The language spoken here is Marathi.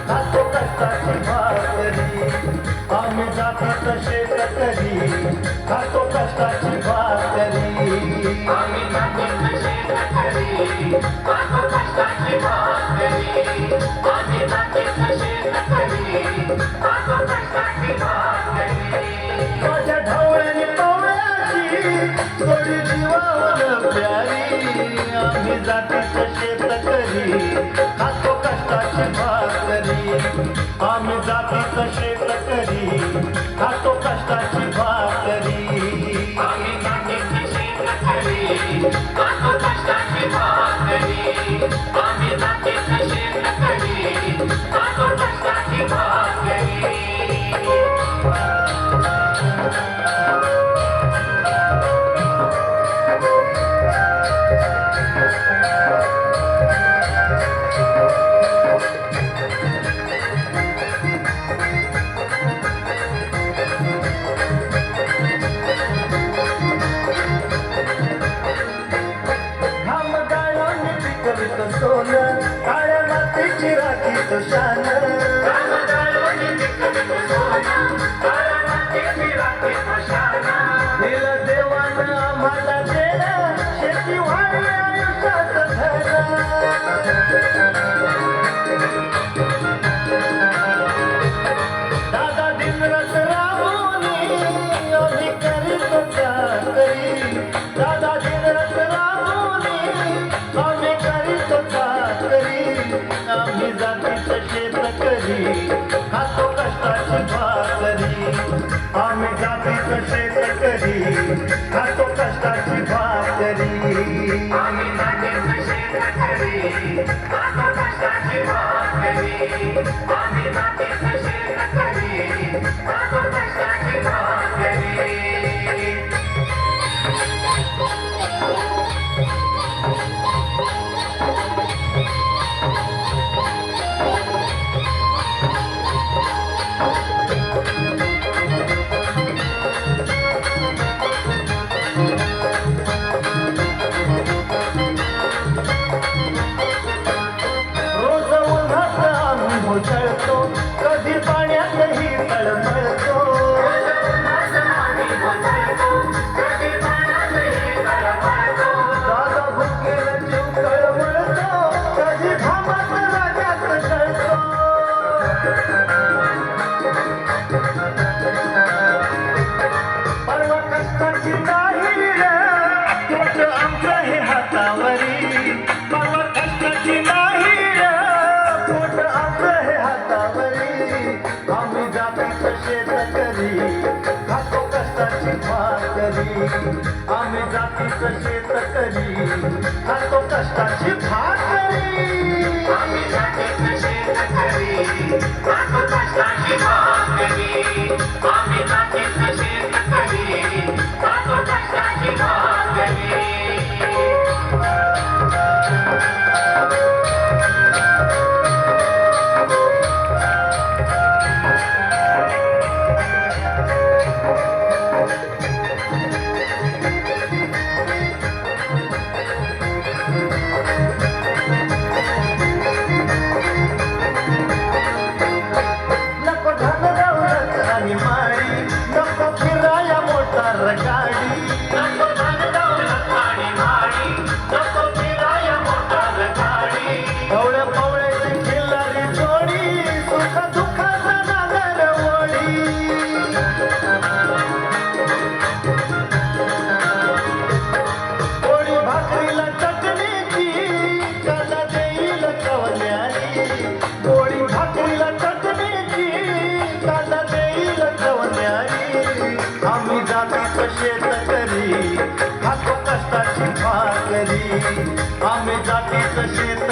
खातो कष्टाची भाकरी आम्ही जातीचं शेतकरी खातो कष्टाची भाकरी आम्ही जातीचं शेतकरी खातो कष्टाची भाकरी आम्ही जातीचं शेतकरी खातो कष्टाची भाकरी माझ्या ढवळ्याने पवळ्याची थोडी जीवावर प्यारी आम्ही जातीचं शेतकरी खातो कष्टाची भाकरी आम्ही जातीचं शेतकरी खातो कष्टाची भाकरी आम्ही जातीचं शेतकरी खातो कष्टाची भाकरी आम्ही जातीचं शेतकरी खातो कष्टाची भाकरी काळ्या मातीची राखीत शान दिलं देवानं आम्हाला देणं शेती व्हावी आयुष्यात धन दादा दिनरात राबूनी आम्ही करीत चाकरी दादा दिनरात राबूनी आम्ही करीत चाकरी आम्ही जातीचं शेतकरी खातो कष्टाची भाकरी आम्ही जातीचं शेतकरी खातो कष्टाची भाकरी आम्ही जातीचं शेतकरी खातो कष्टाची भाकरी आम्ही जातीचं शेतकरी खातो कष्टाची भाकरी कधी पाण्यातही तळमळतो दादा भुकेला जीव तळमळतो कधी घामात राजात कळतो परवा कष्टाची नाही तोच आमचं हे हातावरी परवा कष्टाची नाही तोच आमचं हे हातावरी आम्ही जातीचं शेतकरी खातो कष्टाची भाकरी आम्ही जातीचं शेतकरी खातो कष्टाची भाकरी आम्ही जातीचं शेतकरी खातो कष्टाची भाकरी आम्ही जातीचं शेतकरी खातो कष्टाची भाकरी रानात शेतकरी खातो कष्टाची भाकरी आम्ही जातीचं शेत